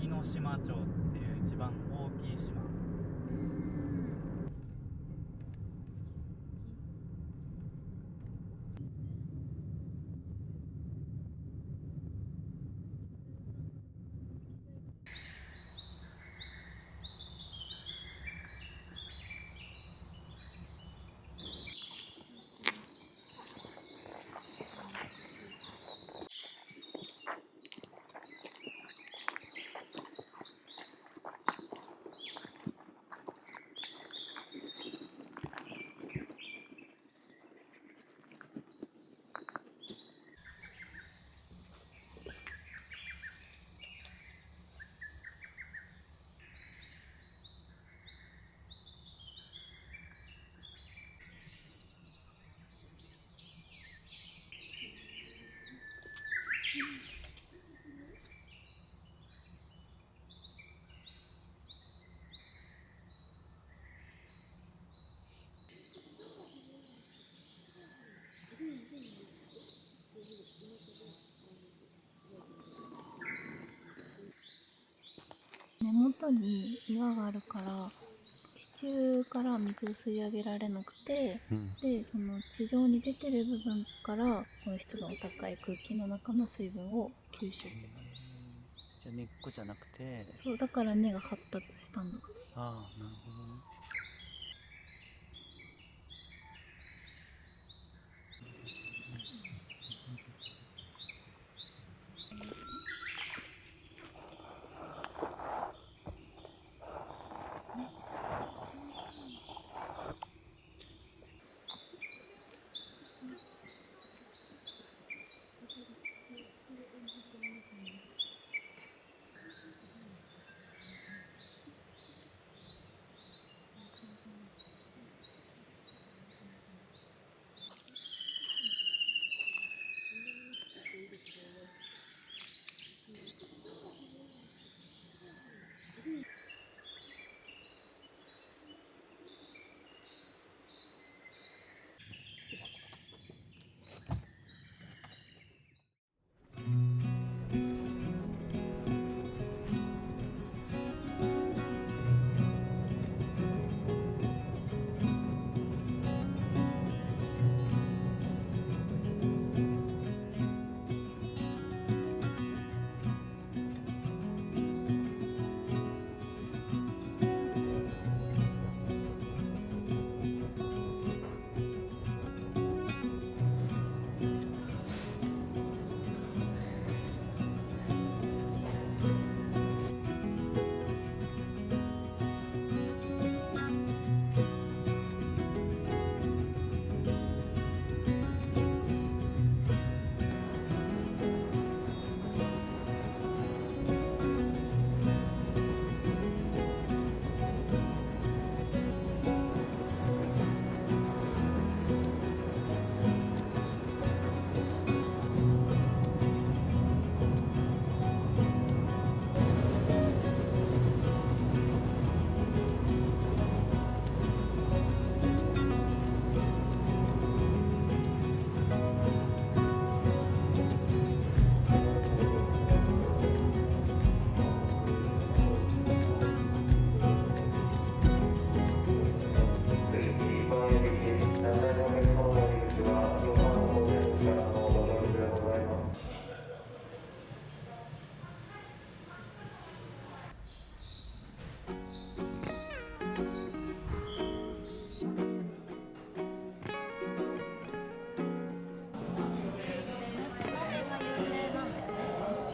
沖ノ島町っていう一番大きい島。根元に岩があるから地中から水を吸い上げられなくて、でその地上に出てる部分からこの湿度の高い空気の中の水分を吸収してた。じゃあ根っこじゃなくて、そうだから根が発達したんだ。ああ、なるほどね。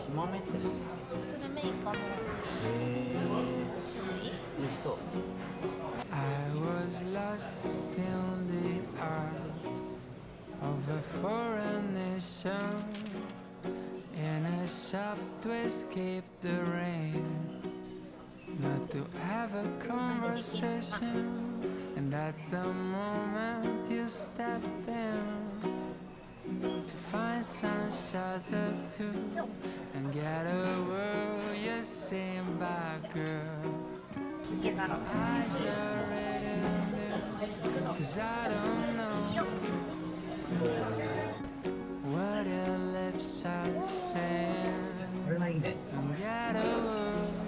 島目ってスルメイカのへえ美味しそう。 I was lost in the art of a foreign nation, in a shop to escape the rain, not to have a conversation, and that's the moment you step in to find some shelter too, and get a word you say back, girl. I already knew, 'cause I don't know what your lips are saying, and get a word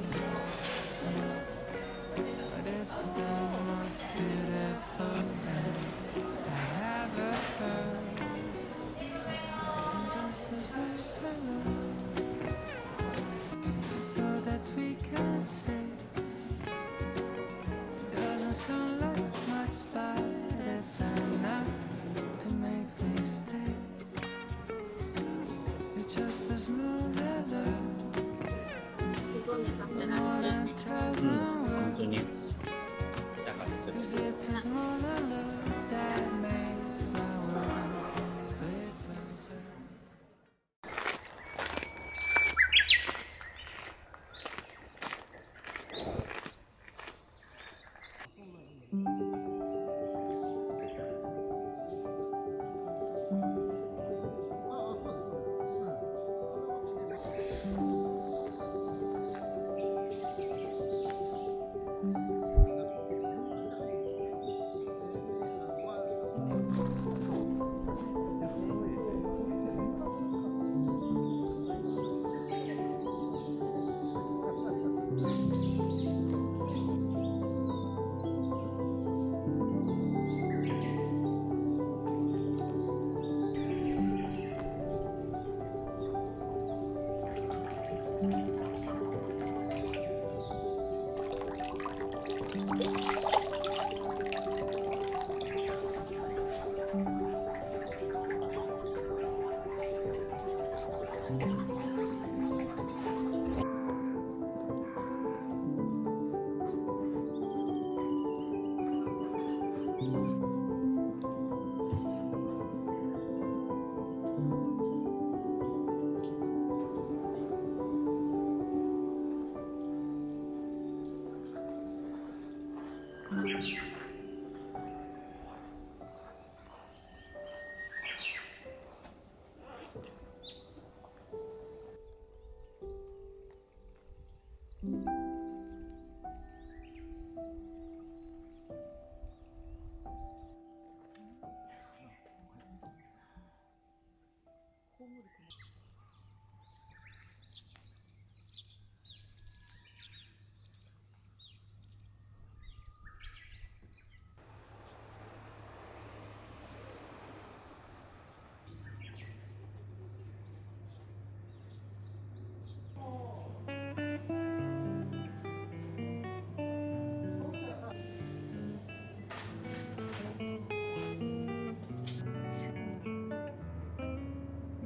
wanna look that made my world adventure.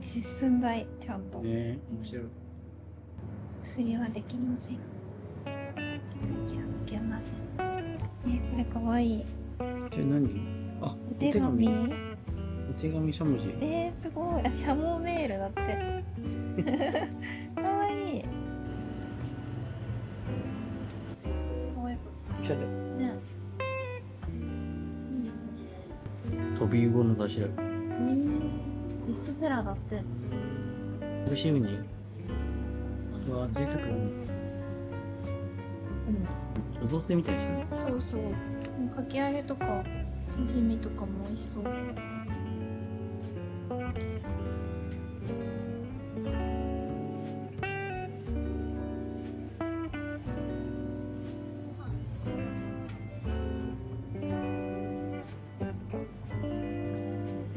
進んだいちゃんと。ね、面白い。薬はできません。時は受けません。ね、これかわいい。じゃあ何？あ、お手紙。お手紙しゃもじ。すごい。あ、シャモメールだって。かわいい。かわいくおしゃれ。ね。飛び魚の頭。ベストセラーだって。美味しいに。うわ、贅沢だね。お雑炊みたいにしたね。そうそう。かき揚げとか刺身とかも美味しそう。やっ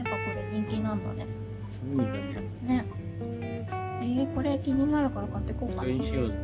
ぱこれ人気なんだね。いいんだね。ね。これ気になるから買ってこうかな。それにしよう。ね。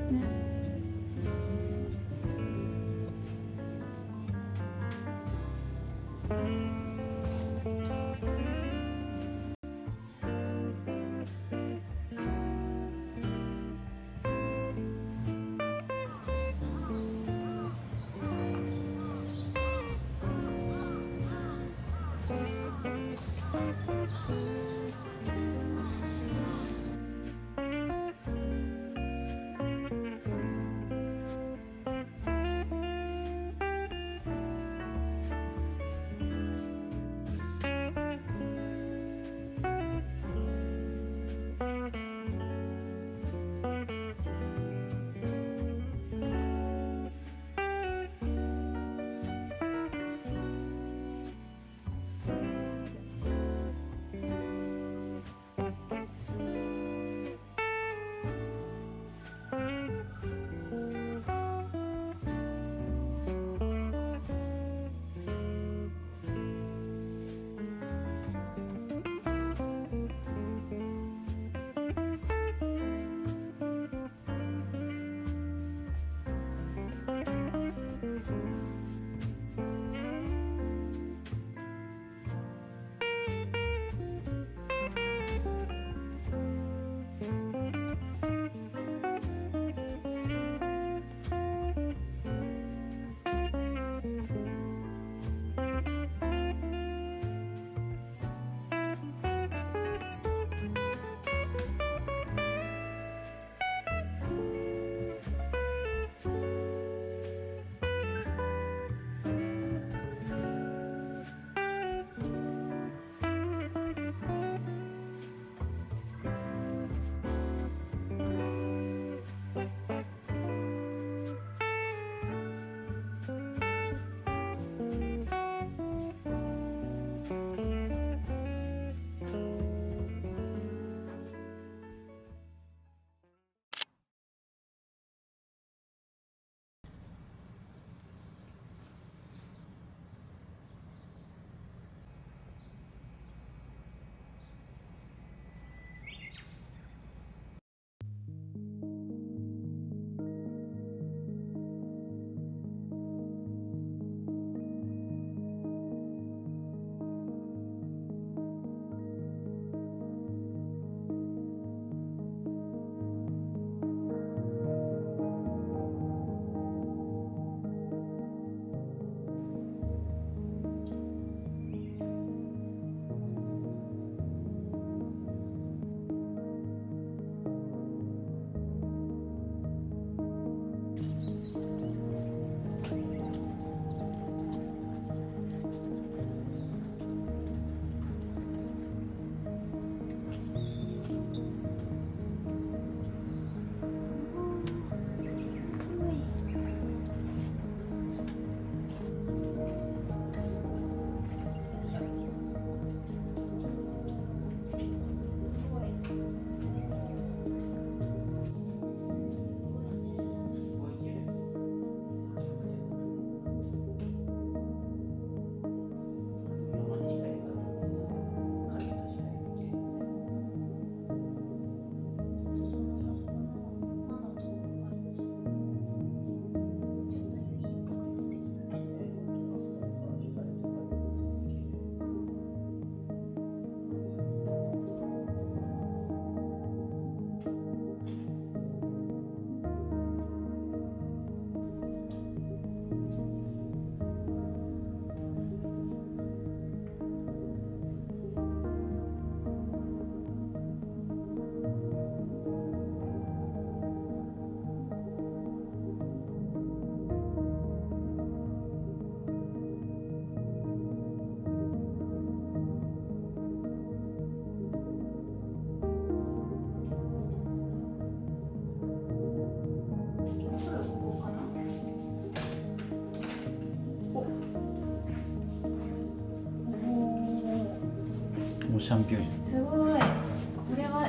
シャンピューン。すごい。これは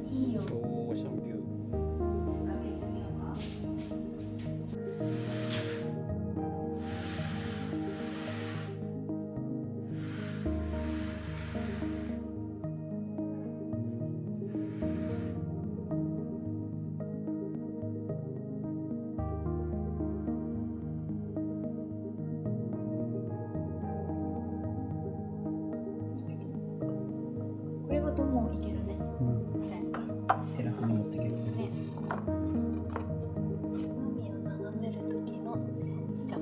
いいよ。オーシャンピューン。ちょっと開けてみようか。これごともういけるね。全部。テラフに持ってける。ね。海を眺める時の煎茶。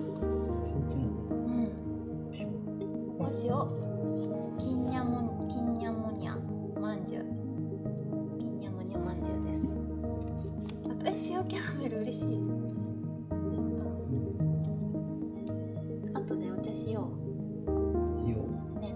煎茶なんだ。うん。しよお菓子をキンニャモニャまんじゅう。キンニャモニャまんじゅうです。あと塩キャラメル嬉しい。あとでお茶しよう。しよう。ね。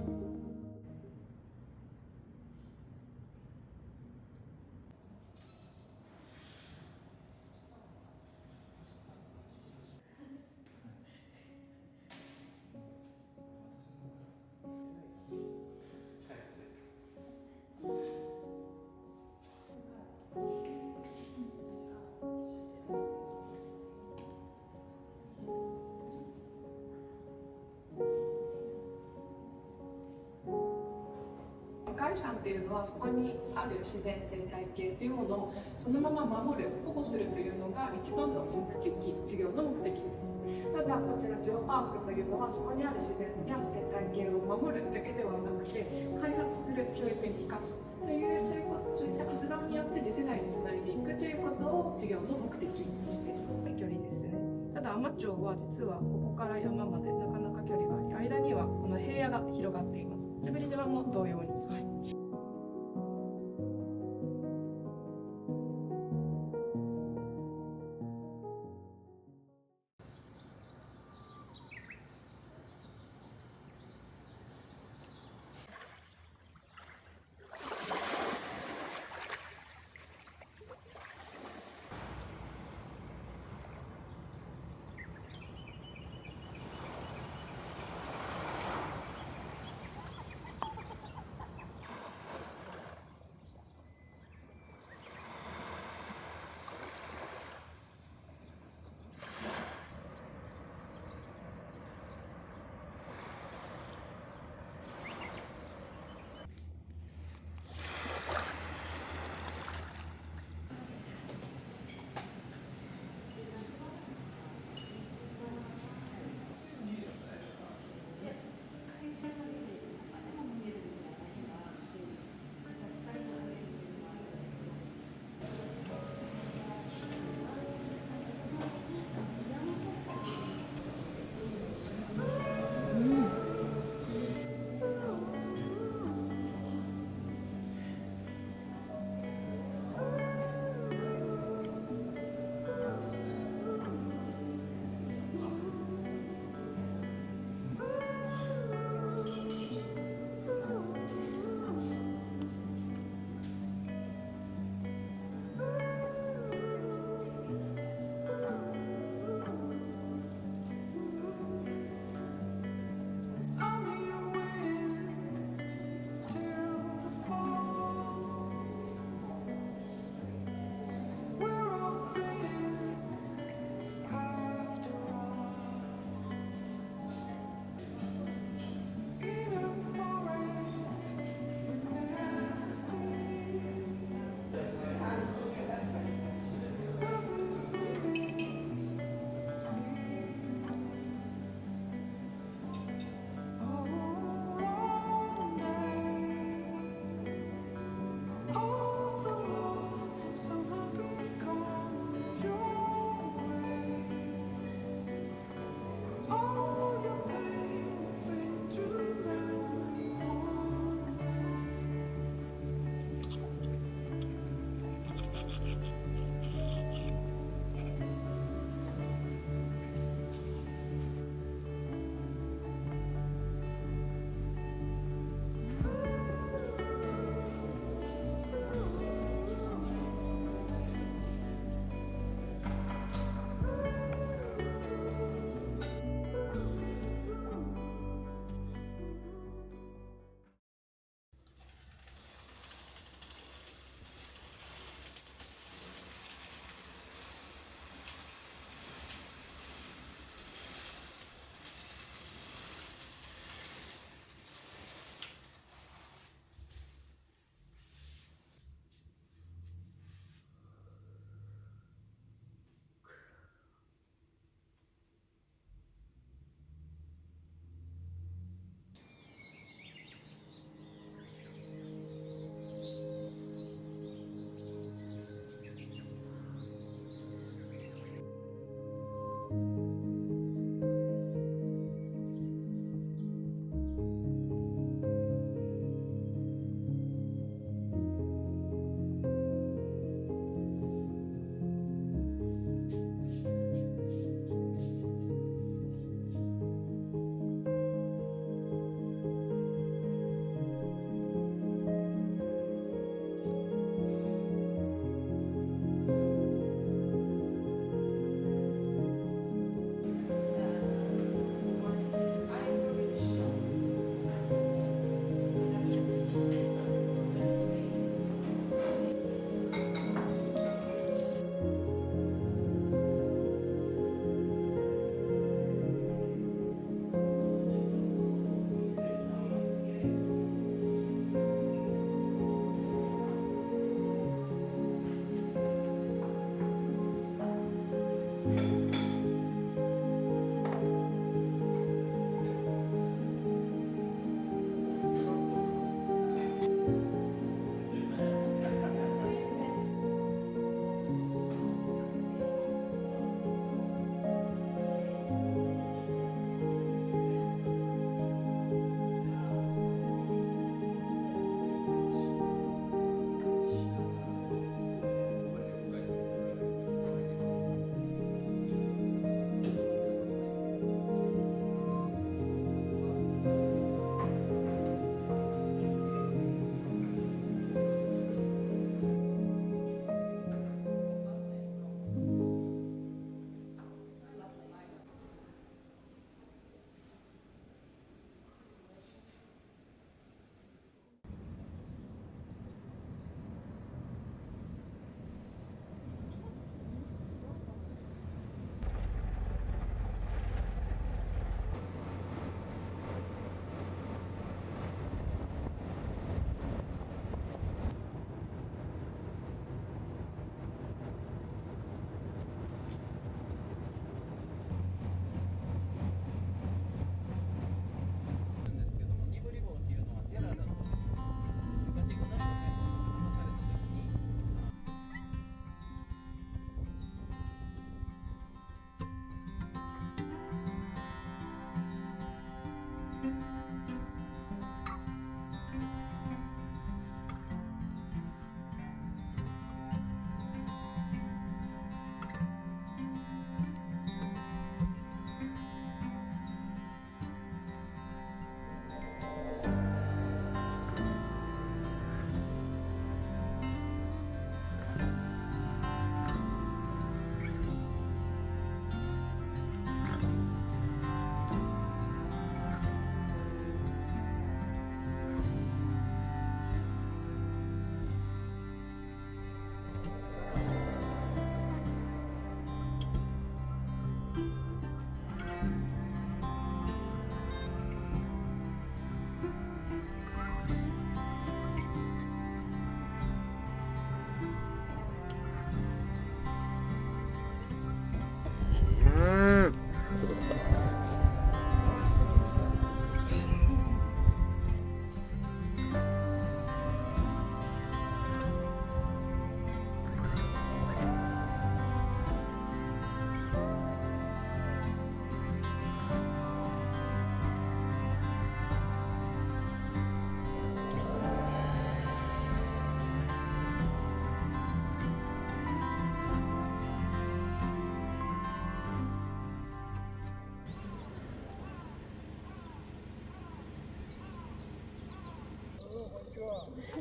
世界遺産っていうのはそこにある自然生態系というものをそのまま守る保護するというのが一番の目的事業の目的です。ただこちらジオパークというのはそこにある自然や生態系を守るだけではなくて開発する教育に生かすというそういった活動によって次世代につないでいくということを事業の目的にしています。距離ですね。ただ海士町は実はここから山までなかなか距離があり、間にはこの平野が広がっています。ジブリ島も同様に。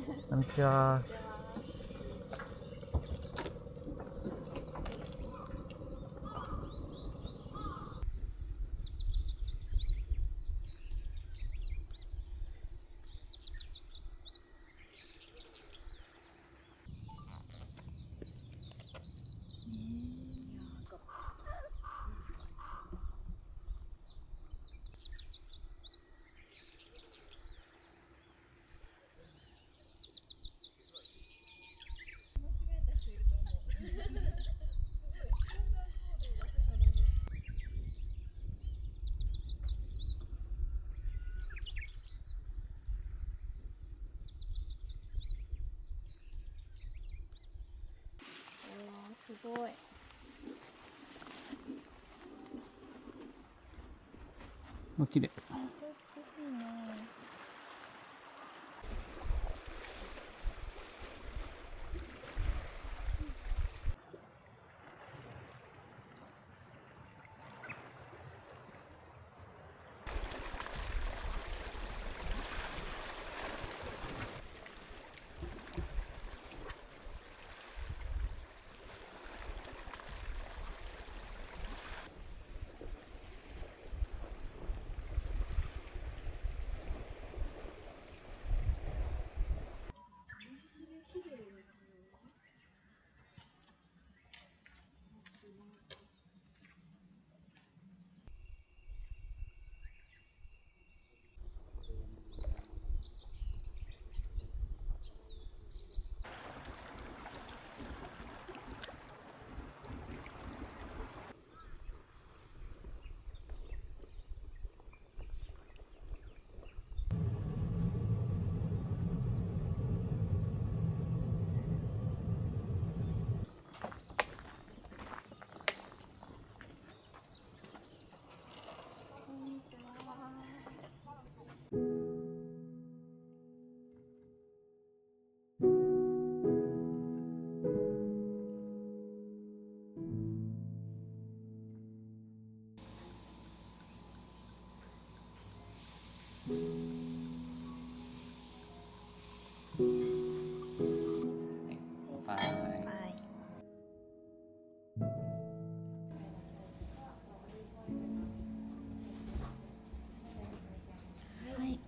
こんにちは。すごい。綺麗。めっちゃ美しいね。バイ。はい。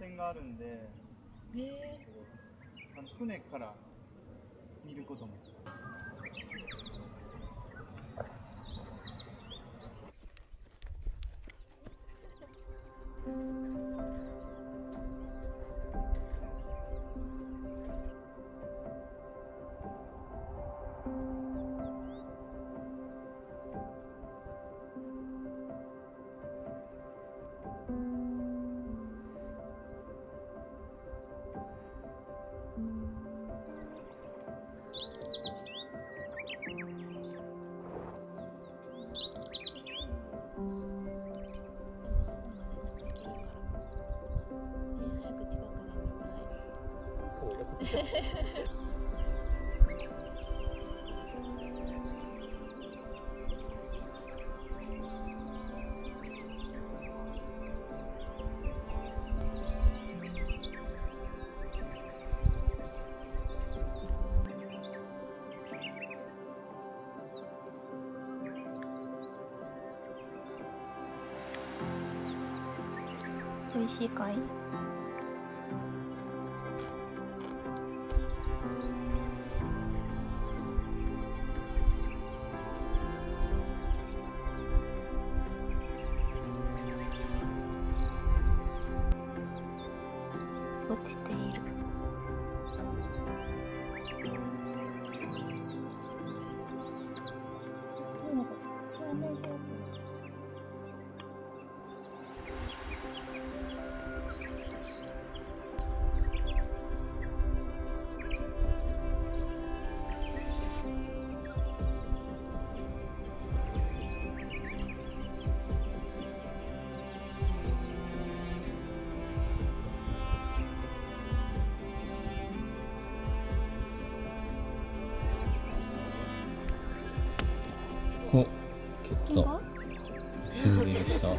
線があるんで、船から見ることも。美味しいかい？落ちている。そうなんか表面上お、結構進んできた。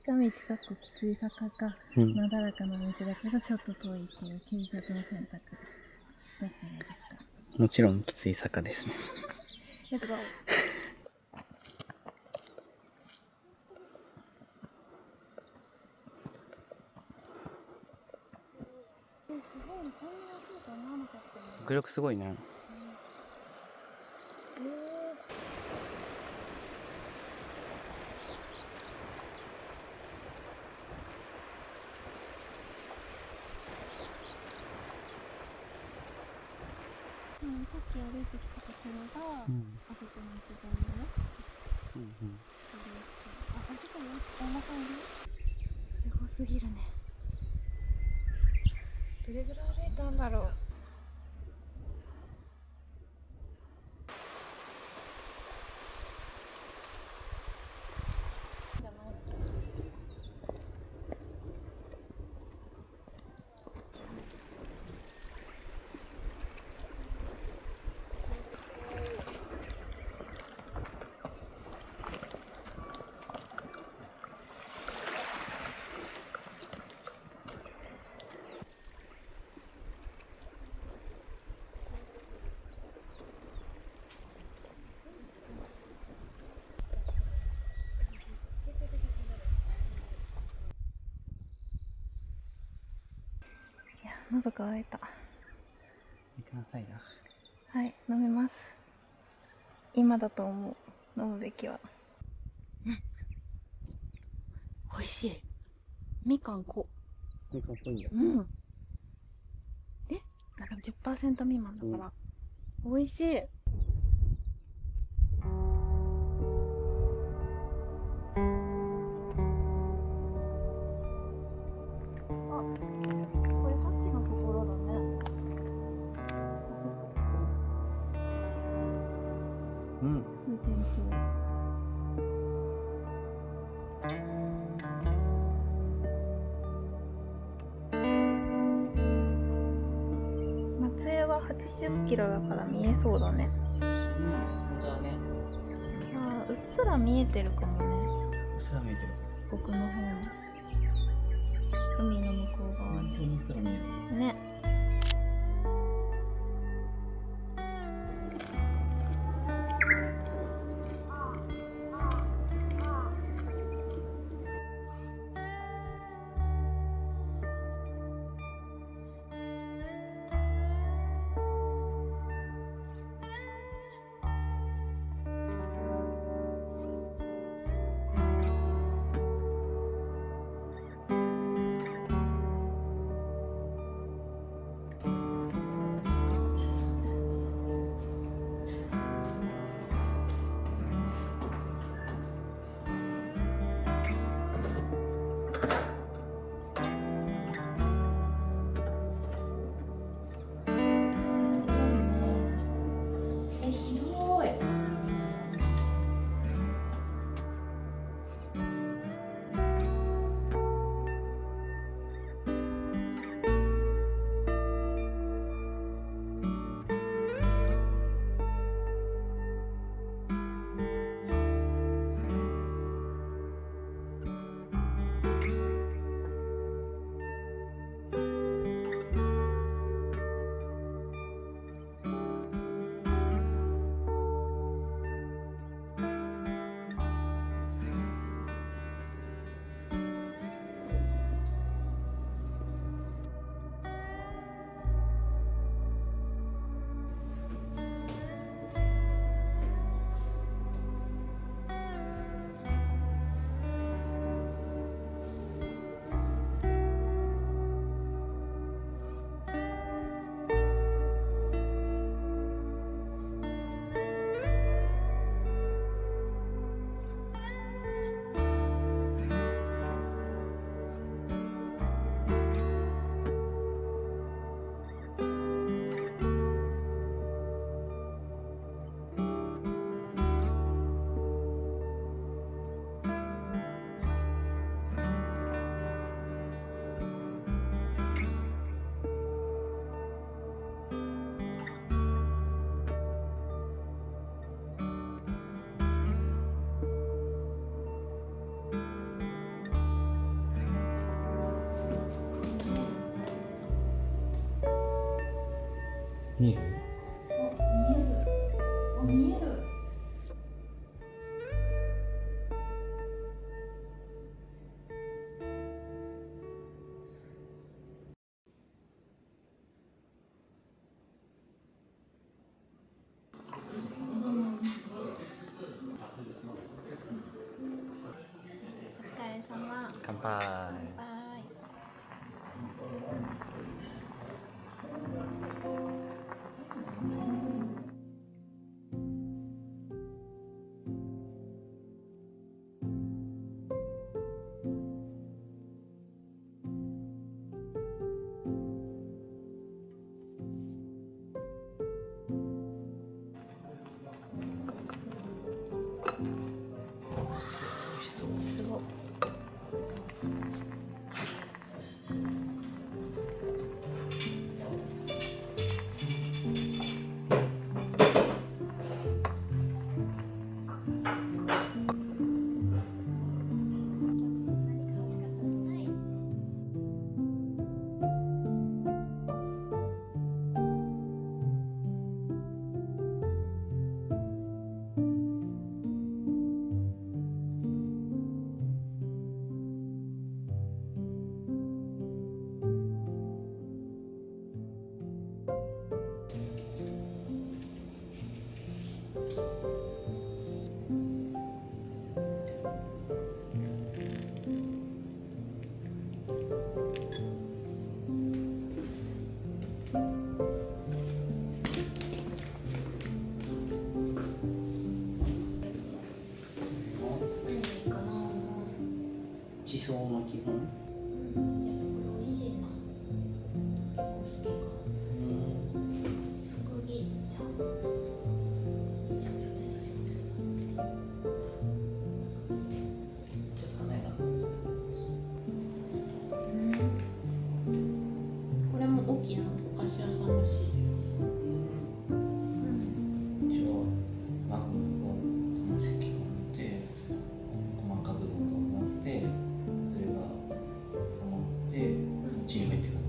近道かっこきつい坂か、なだらかな道だけどちょっと遠いっていう究極の選択。どっちがいいですか？もちろんきつい坂ですね。Let's go! 迫力すごいね。さっき歩いてきたところが、あそこの一番上、あそこに旦那さんいる？すごすぎるね。どれぐらい歩いたんだろう。喉乾いた。みかんサイダー。はい、飲みます。今だと思う。飲むべきは。美味しい。みかん濃。みかん濃いんだ。なんか10% 未満だから、美味しい。これさっきのところだね。うん通天塔。松江は80キロだから見えそうだね。うん本当だね。あーうっすら見えてるかもね。うっすら見えてる。僕の方に海の向こう側本当にうっすら見える。にね。広い。見える？見える。お疲れ様。乾杯。バイ。すごい。一応マグロの石を持って細か部分を持ってそれが持って血に入ってくるの。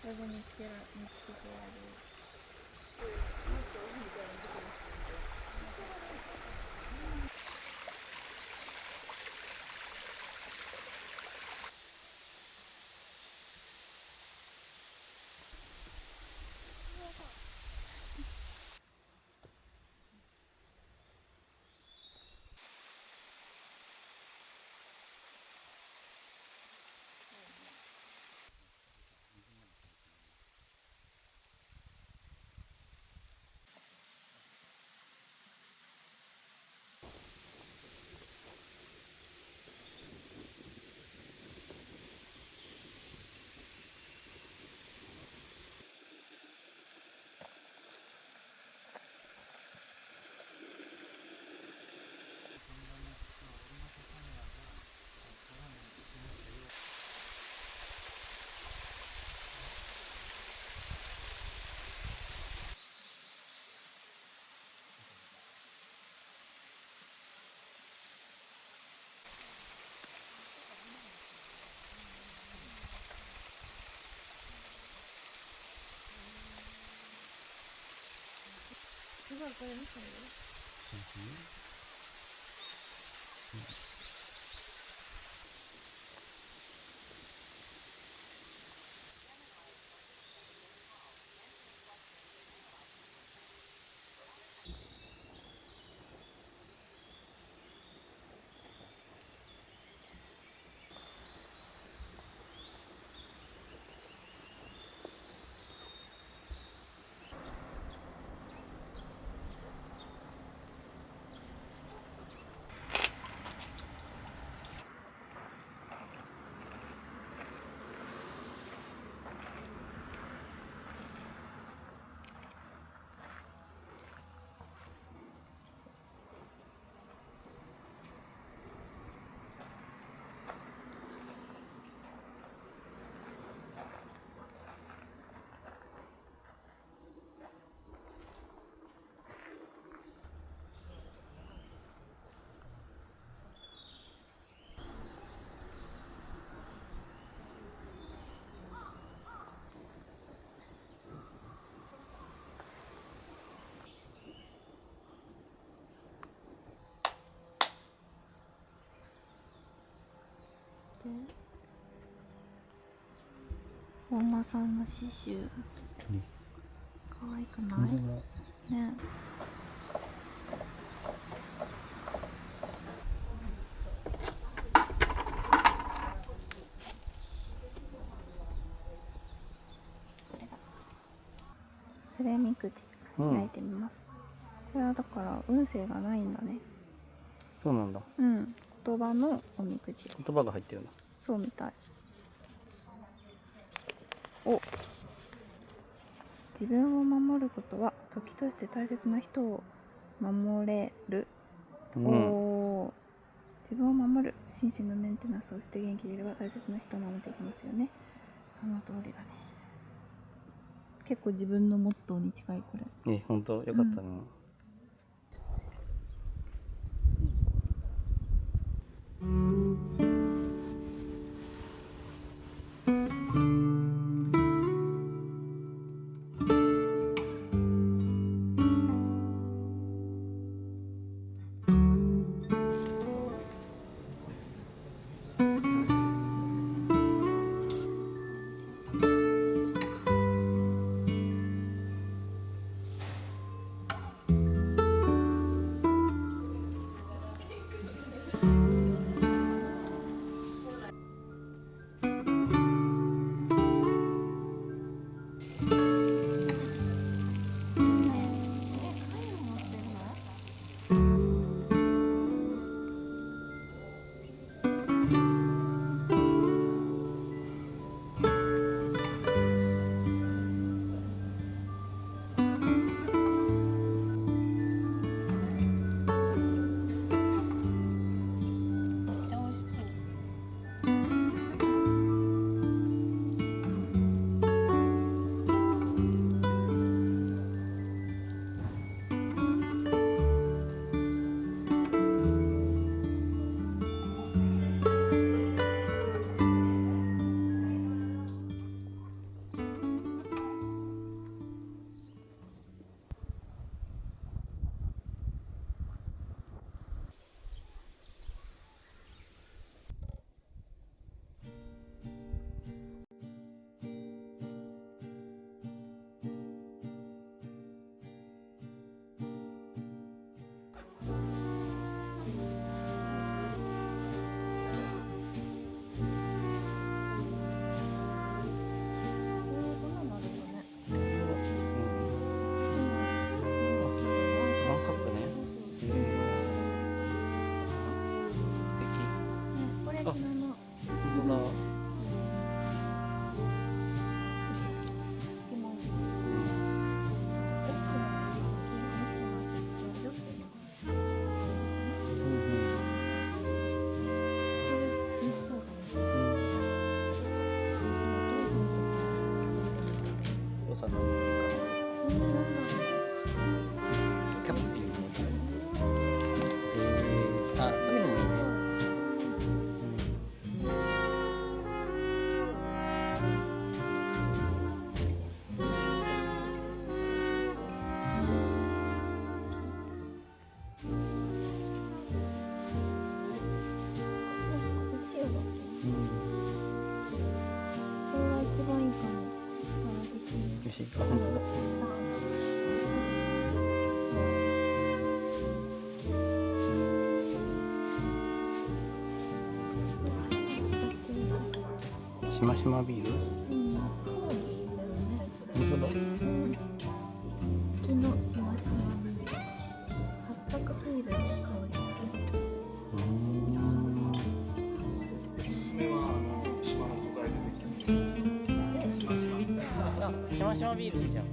それで見つけてやる。すごいこれ見てる。ごまさんの刺繍可愛くないね。これだ。フレーミンクチ開いてみます。これはだから運勢がないんだね。そうなんだ。うん、言葉のおみくじ。言葉が入ってるな。そうみたい。お、自分を守ることは時として大切な人を守れる。おー、自分を守る、心身のメンテナンスをして元気でいれば大切な人を守っていきますよね。その通りだね。結構自分のモットーに近いこれ。本当よかったね。これ昨日の本当だ。お父さんのいいかな。キャッピングのあ、そういうのもいいね。これが一番いいかも。よし、あ、本当だ。しましまビール。本当だ。木のしましまビール。八作ビールの香り。しましまビールいいじゃん。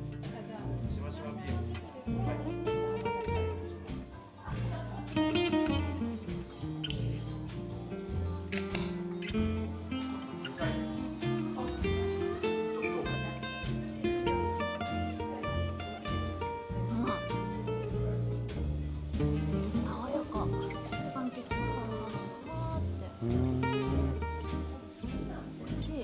爽やか。柑橘の香りがわーって美味しい。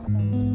火山に